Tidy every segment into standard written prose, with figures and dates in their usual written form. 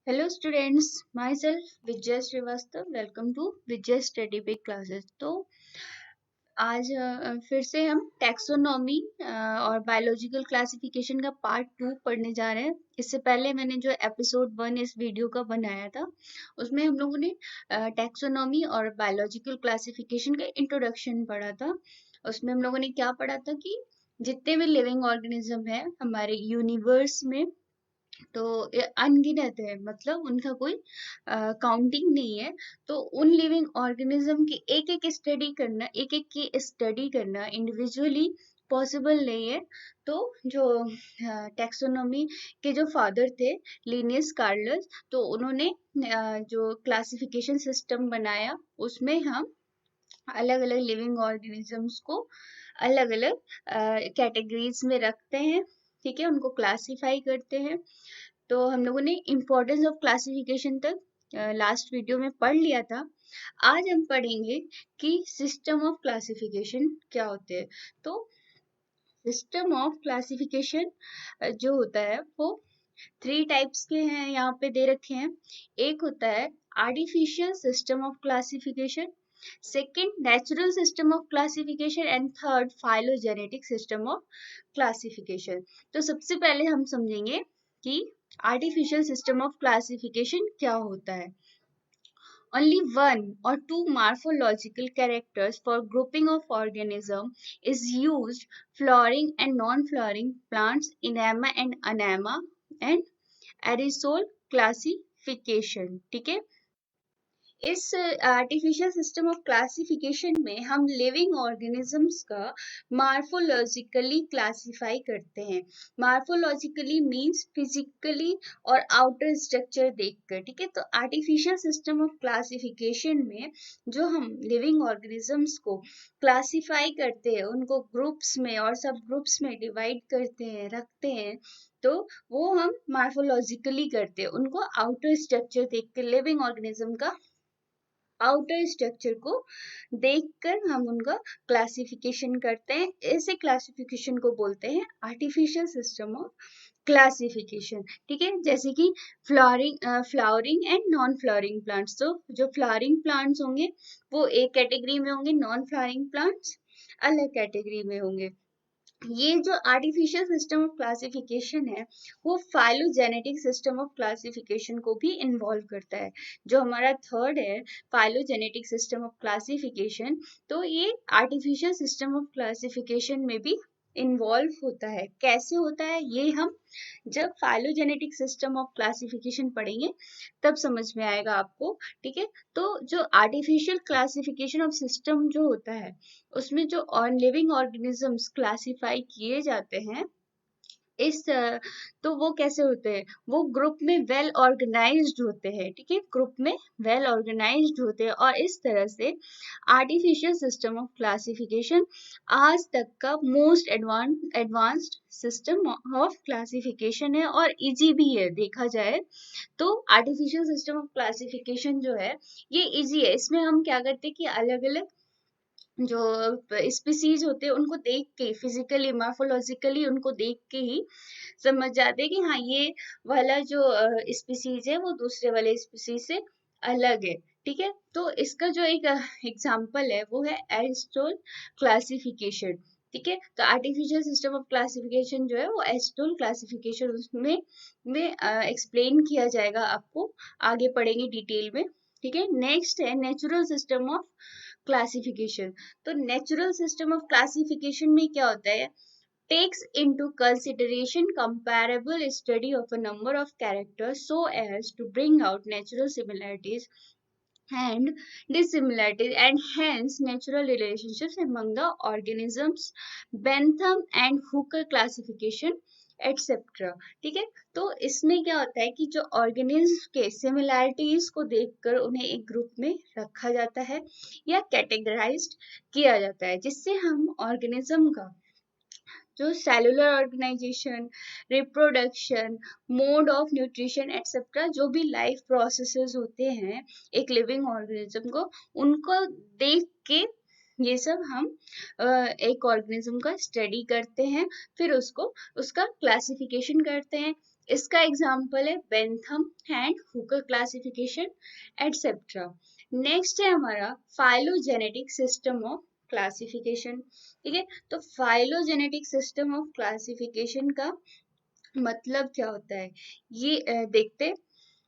Hello students, myself Vijay Srivastava. Welcome to Vijay study big classes. तो आज फिर से हम टैक्सोनॉमी और बायोलॉजिकल क्लासिफिकेशन का पार्ट 2 पढ़ने जा रहे हैं। इससे पहले मैंने जो एपिसोड 1 इस वीडियो का बनाया था, उसमें हम लोगों ने टैक्सोनॉमी और बायोलॉजिकल क्लासिफिकेशन का इंट्रोडक्शन पढ़ा था। उसमें हम लोगों ने क्या पढ़ा था कि जितने भी लिविंग ऑर्गेनिज्म है हमारे यूनिवर्स में, तो ये अनगिनत है, मतलब उनका कोई काउंटिंग नहीं है। तो उन लिविंग ऑर्गेनिज्म की एक एक की स्टडी करना इंडिविजुअली पॉसिबल नहीं है। तो जो टैक्सोनॉमी के जो फादर थे, लिनियस कार्लस, तो उन्होंने जो क्लासिफिकेशन सिस्टम बनाया, उसमें हम अलग अलग लिविंग ऑर्गेनिजम्स को अलग अलग कैटेगरीज में रखते हैं। ठीक है, उनको क्लासिफाई करते हैं। तो हम लोगों ने इम्पोर्टेंस ऑफ क्लासिफिकेशन तक लास्ट वीडियो में पढ़ लिया था। आज हम पढ़ेंगे कि सिस्टम ऑफ क्लासिफिकेशन क्या होते हैं। तो सिस्टम ऑफ क्लासिफिकेशन जो होता है वो 3 टाइप्स के हैं, यहाँ पे दे रखे हैं। एक होता है artificial system of classification, second natural system of classification and third phylogenetic system of classification. तो सबसे पहले हम समझेंगे कि आर्टिफिशियल सिस्टम ऑफ क्लासिफिकेशन क्या होता है। Only one or two morphological characters for grouping of organism is used: flowering and non-flowering plants, enema and anema, and aerosol classification। ठीक है, इस आर्टिफिशियल सिस्टम ऑफ क्लासिफिकेशन में हम लिविंग ऑर्गेनिजम्स का morphologically classify करते हैं। मार्फोलॉजिकली मींस फिजिकली और outer structure देखकर। ठीक है, तो आर्टिफिशियल सिस्टम ऑफ क्लासिफिकेशन में जो हम लिविंग ऑर्गेनिजम्स को क्लासिफाई करते हैं, उनको ग्रुप्स में और सब ग्रुप्स में डिवाइड करते हैं, रखते हैं, तो वो हम मार्फोलॉजिकली करते हैं। उनको आउटर स्ट्रक्चर देख के, लिविंग ऑर्गेनिज्म का आउटर स्ट्रक्चर को देखकर हम उनका क्लासिफिकेशन करते हैं। ऐसे क्लासिफिकेशन को बोलते हैं आर्टिफिशियल सिस्टम ऑफ क्लासिफिकेशन। ठीक है, जैसे कि flowering and non flowering plants. तो जो फ्लावरिंग प्लांट्स होंगे वो एक कैटेगरी में होंगे, नॉन फ्लावरिंग प्लांट्स अलग कैटेगरी में होंगे। ये जो आर्टिफिशियल सिस्टम ऑफ क्लासिफिकेशन है वो फाइलोजेनेटिक सिस्टम ऑफ क्लासिफिकेशन को भी इन्वॉल्व करता है। जो हमारा थर्ड है, फाइलोजेनेटिक सिस्टम ऑफ क्लासिफिकेशन, तो ये आर्टिफिशियल सिस्टम ऑफ क्लासिफिकेशन में भी इन्वॉल्व होता है। कैसे होता है ये हम जब फाइलोजेनेटिक सिस्टम ऑफ क्लासिफिकेशन पढ़ेंगे तब समझ में आएगा आपको। ठीक है, तो जो आर्टिफिशियल क्लासिफिकेशन ऑफ सिस्टम जो होता है, उसमें जो लिविंग ऑर्गेनिजम्स क्लासिफाई किए जाते हैं, तो वो कैसे होते हैं, वो ग्रुप में वेल ऑर्गेनाइज्ड होते हैं। ठीक है, ग्रुप में वेल ऑर्गेनाइज्ड होते हैं, और इस तरह से आर्टिफिशियल सिस्टम ऑफ क्लासिफिकेशन आज तक का most advanced system of classification है, और इजी भी है देखा जाए तो। आर्टिफिशियल सिस्टम ऑफ क्लासिफिकेशन जो है ये इजी है। इसमें हम क्या करते हैं कि अलग अलग जो स्पीसीज होते हैं उनको देख के, फिजिकली मॉर्फोलॉजिकली उनको देख के ही समझ जाते हैं कि हाँ, ये वाला जो स्पीसीज है वो दूसरे वाले स्पीसीज से अलग है। ठीक है, तो इसका जो एक एग्जांपल है वो है एरिस्टोल क्लासिफिकेशन। ठीक है, तो आर्टिफिशियल सिस्टम ऑफ क्लासिफिकेशन जो है वो एरिस्टोल क्लासिफिकेशन में एक्सप्लेन किया जाएगा, आपको आगे पढ़ेंगे डिटेल में। ठीक है, नेक्स्ट है नेचुरल सिस्टम ऑफ क्लासिफिकेशन। तो नेचुरल सिस्टम ऑफ क्लासिफिकेशन में क्या होता है, takes into consideration comparable study of a number of characters so as to bring out natural similarities and dissimilarities, and hence natural relationships among the organisms. Bentham and Hooker classification etcetera. ठीक है, तो इसमें क्या होता है कि जो organism के सिमिलैरिटीज को देखकर उन्हें एक ग्रुप में रखा जाता है या कैटेगराइज्ड किया जाता है, जिससे हम ऑर्गेनिज्म का जो cellular organisation, reproduction, mode of nutrition etcetera, जो भी लाइफ प्रोसेसेस होते हैं एक लिविंग ऑर्गेनिज्म को, उनको देख के ये सब हम एक ऑर्गेनिज्म का स्टडी करते हैं, फिर उसको उसका क्लासिफिकेशन करते हैं। इसका एग्जाम्पल है Bentham and Hooker classification etcetera. Next है हमारा फाइलोजेनेटिक सिस्टम ऑफ क्लासिफिकेशन। ठीक है, तो फाइलोजेनेटिक सिस्टम ऑफ क्लासिफिकेशन का मतलब क्या होता है, ये देखते।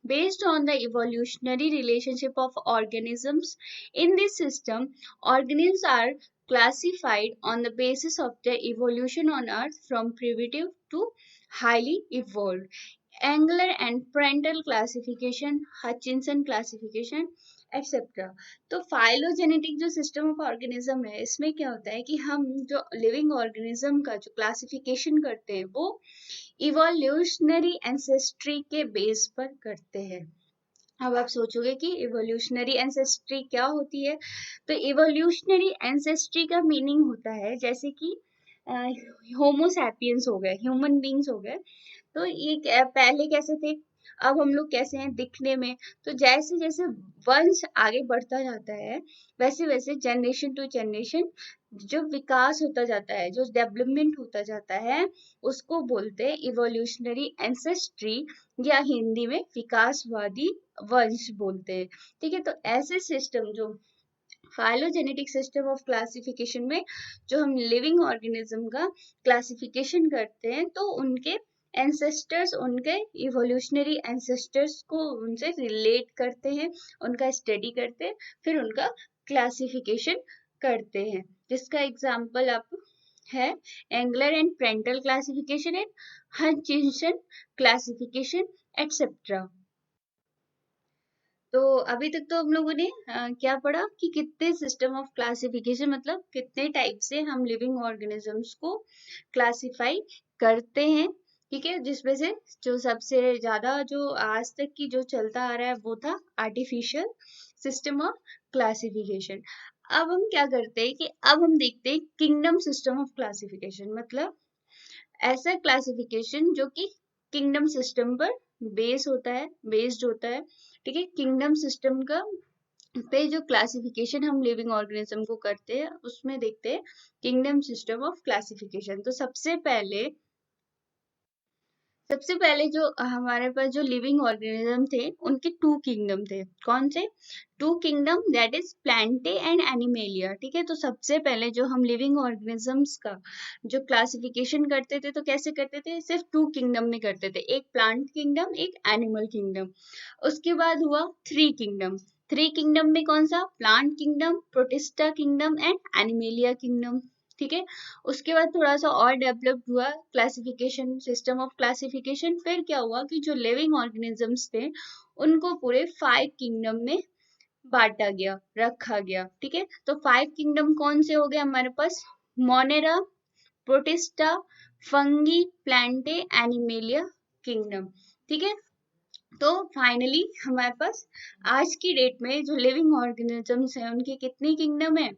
Based on the evolutionary relationship of organisms in this system, organisms are classified on the basis of their evolution on Earth from primitive to highly evolved. Angular and parental classification, Hutchinson classification, etc. तो phylogenetic जो system of organism है, इसमें क्या होता है कि हम जो लिविंग ऑर्गेनिज्म का जो क्लासिफिकेशन करते हैं वो इवोल्यूशनरी एंसेस्ट्री के बेस पर करते हैं। अब आप सोचोगे कि इवोल्यूशनरी एंसेस्ट्री क्या होती है, तो इवोल्यूशनरी एंसेस्ट्री का मीनिंग होता है जैसे कि होमोसैपियंस हो गए, ह्यूमन बींग्स हो गए, तो ये पहले कैसे थे, अब हम लोग कैसे हैं दिखने में। तो जैसे जैसे वंश आगे बढ़ता जाता है, वैसे वैसे जनरेशन टू जनरेशन जो विकास होता जाता है, जो डेवलपमेंट होता जाता है, उसको बोलते हैं इवोल्यूशनरी एंसेस्ट्री, या हिंदी में विकासवादी वंश बोलते हैं। ठीक है, तो ऐसे सिस्टम जो फाइलोजेनेटिक सिस्टम ऑफ क्लासिफिकेशन में जो हम लिविंग ऑर्गेनिज्म का क्लासिफिकेशन करते हैं, तो उनके एंसेस्टर्स, उनके इवोल्यूशनरी एंसेस्टर्स को उनसे रिलेट करते हैं, उनका स्टडी करते हैं, फिर उनका क्लासिफिकेशन करते हैं। जिसका एग्जाम्पल आप है Engler and Prantl classification and Hutchinson classification etcetera. तो अभी तक तो हम लोगों ने क्या पढ़ा कि कितने सिस्टम ऑफ क्लासिफिकेशन, मतलब कितने टाइप से हम लिविंग ऑर्गेनिजम्स को क्लासिफाई करते हैं। ठीक है, जिसमें से जो सबसे ज्यादा जो आज तक की जो चलता आ रहा है वो था आर्टिफिशियल सिस्टम ऑफ क्लासिफिकेशन। अब हम क्या करते हैं कि अब हम देखते हैं किंगडम सिस्टम ऑफ क्लासिफिकेशन, मतलब ऐसा क्लासिफिकेशन जो कि किंगडम सिस्टम पर बेस्ड होता है। ठीक है, किंगडम सिस्टम का पे जो क्लासिफिकेशन हम लिविंग ऑर्गेनिज्म को करते हैं, उसमें देखते हैं किंगडम सिस्टम ऑफ क्लासिफिकेशन। तो सबसे पहले जो हमारे पास जो लिविंग ऑर्गेनिज्म थे, उनके टू किंगडम थे। कौन से two kingdom? That is plantae and animalia. ठीक है, तो सबसे पहले जो हम लिविंग ऑर्गेनिजम्स का जो क्लासिफिकेशन करते थे, तो कैसे करते थे, सिर्फ टू किंगडम में करते थे, एक प्लांट किंगडम, एक एनिमल किंगडम। उसके बाद हुआ थ्री किंगडम। थ्री किंगडम में कौन सा? Plant kingdom, protista kingdom and animalia kingdom. ठीक है, उसके बाद थोड़ा सा और डेवलप्ड हुआ क्लासिफिकेशन, सिस्टम ऑफ क्लासिफिकेशन। फिर क्या हुआ कि जो लिविंग ऑर्गेनिजम्स थे उनको पूरे 5 किंगडम में बांटा गया, रखा गया। ठीक है, तो 5 किंगडम कौन से हो गए हमारे पास? Monera, Protista, Fungi, Plantae, Animalia kingdom. ठीक है, तो फाइनली हमारे पास आज की डेट में जो लिविंग ऑर्गेनिजम्स हैं उनके कितने किंगडम है?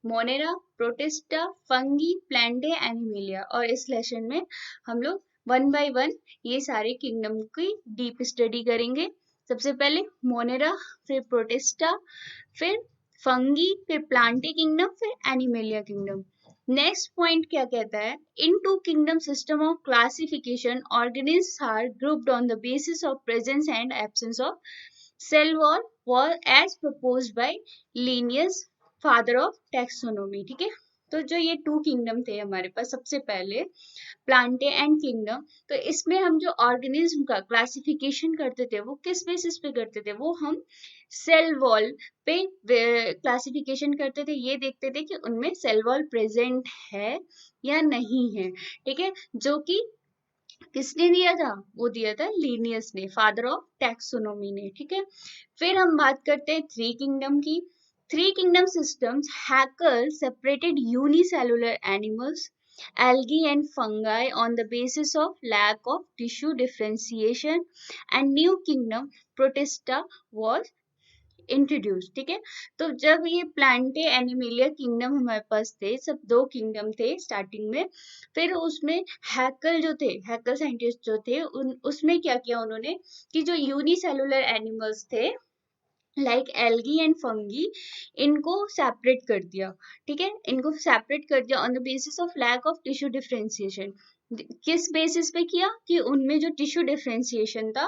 Monera, Protista, Fungi, Plantae, animalia. और इस लेसन में हम लोग वन बाय वन ये सारे किंगडम की डीप स्टडी करेंगे। सबसे पहले मोनेरा, फिर प्रोटिस्टा, फिर फंगी, फिर प्लांटे किंगडम, फिर एनिमेलिया किंगडम। नेक्स्ट पॉइंट क्या कहता है? In two kingdom system of classification, organisms are grouped on the basis of presence and absence of cell wall as proposed by Linnaeus, father of taxonomy. ठीक है, तो जो ये to kingdom थे हमारे पास, सबसे पहले प्लांटे एंड किंगडम, तो इसमें हम जो ऑर्गेनिज्म का क्लासिफिकेशन करते थे वो किस बेसिस पे करते थे? वो हम सेल वॉल पे क्लासिफिकेशन करते थे। ये देखते थे कि उनमें सेल वॉल प्रेजेंट है या नहीं है। ठीक है, जो कि किसने दिया था? वो दिया था लीनियस ने, फादर ऑफ टैक्सोनॉमी ने। ठीक है, फिर हम बात करते हैं थ्री किंगडम की। Three kingdom systems Haeckel separated unicellular animals, algae and fungi on the basis of lack of tissue differentiation, and new kingdom protista was introduce. ठीक है, तो जब ये प्लांटे एनिमेलिया किंगडम हमारे पास थे, सब दो किंगडम थे स्टार्टिंग में, फिर उसमें हैकल जो थे, हैकल साइंटिस्ट जो थे, उसमें क्या किया उन्होंने कि जो यूनिसेलुलर एनिमल्स थे लाइक एल्गी एंड फंगी, इनको सेपरेट कर दिया। ठीक है, इनको सेपरेट कर दिया on the basis of lack of tissue differentiation. किस बेसिस पे किया कि उनमें जो टिश्यू डिफरेंशिएशन था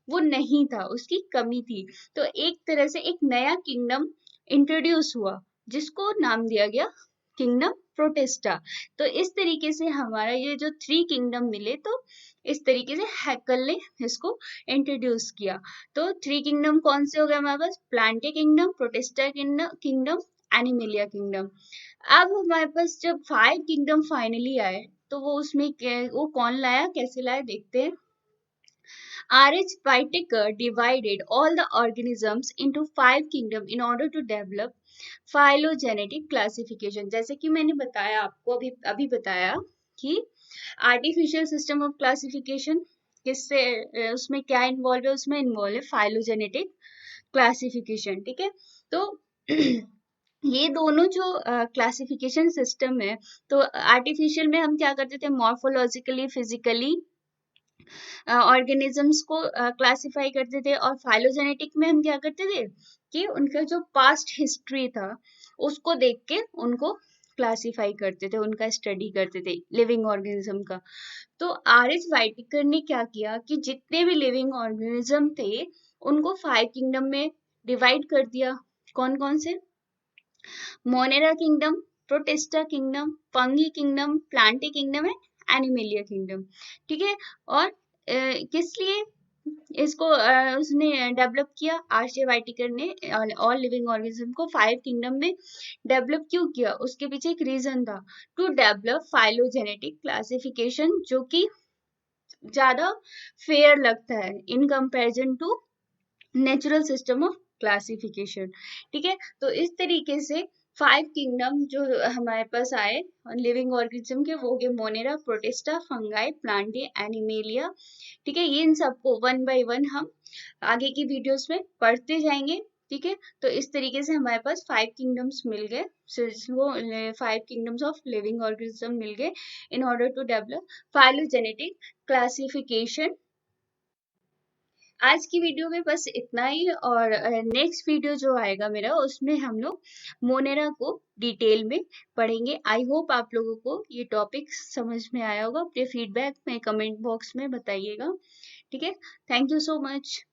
वो नहीं था, उसकी कमी थी। तो एक तरह से एक नया किंगडम इंट्रोड्यूस हुआ जिसको नाम दिया गया किंगडम प्रोटेस्टा। तो इस तरीके से हमारा ये जो 3 किंगडम मिले, तो इस तरीके से हैकल ने इसको इंट्रोड्यूस किया। तो 3 किंगडम कौन से हो गए हमारे पास? Plantae kingdom, Protista kingdom, Animalia kingdom. अब हमारे पास जब 5 किंगडम फाइनली आए, तो वो उसमें वो कौन लाया, कैसे लाया, देखते हैं। R.H. Whittaker divided all the organisms into 5 kingdoms in order to develop phylogenetic classification। जैसे कि मैंने बताया आपको, अभी बताया कि आर्टिफिशियल सिस्टम ऑफ क्लासिफिकेशन किससे, उसमें क्या इन्वॉल्व है? उसमें इन्वॉल्व है फाइलोजेनेटिक क्लासिफिकेशन। ठीक है, तो ये दोनों जो क्लासिफिकेशन सिस्टम है, तो आर्टिफिशियल में हम क्या करते थे? मॉर्फोलॉजिकली, फिजिकली ऑर्गेनिजम्स को क्लासिफाई करते थे। और फाइलोजेनेटिक में हम क्या करते थे कि उनका जो पास्ट हिस्ट्री था उसको देख के उनको क्लासिफाई करते थे, उनका स्टडी करते थे लिविंग ऑर्गेनिज्म का। तो R.H. वाइटिकर ने क्या किया कि जितने भी लिविंग ऑर्गेनिज्म थे उनको 5 किंगडम में डिवाइड कर दिया। कौन कौन से? Monera kingdom, protista kingdom, fungi kingdom, Plantae kingdom and animalia kingdom. ठीक है, और किस लिए इसको उसने डेवलप किया? आरजे वाइटिकर ने ऑल लिविंग ऑर्गेनिज्म को 5 किंगडम में डेवलप क्यों किया? उसके पीछे एक रीजन था, टू डेवलप फाइलोजेनेटिक क्लासिफिकेशन, जो कि ज्यादा फेयर लगता है in comparison to natural system of classification. ठीक है, तो इस तरीके से 5 किंगडम जो हमारे पास आए लिविंग ऑर्गेनिज्म के, वो गए Monera, protista, fungi, Plantae, animalia. ठीक है, ये इन सबको वन बाय वन हम आगे की वीडियोस में पढ़ते जाएंगे। ठीक है, तो इस तरीके से हमारे पास 5 किंगडम्स मिल गए, वो 5 किंगडम्स ऑफ लिविंग ऑर्गेनिज्म मिल गए in order to develop phylogenetic classification. आज की वीडियो में बस इतना ही, और नेक्स्ट वीडियो जो आएगा मेरा, उसमें हम लोग मोनेरा को डिटेल में पढ़ेंगे। आई होप आप लोगों को ये टॉपिक समझ में आया होगा। अपने फीडबैक में कमेंट बॉक्स में बताइएगा। ठीक है, थैंक यू सो मच।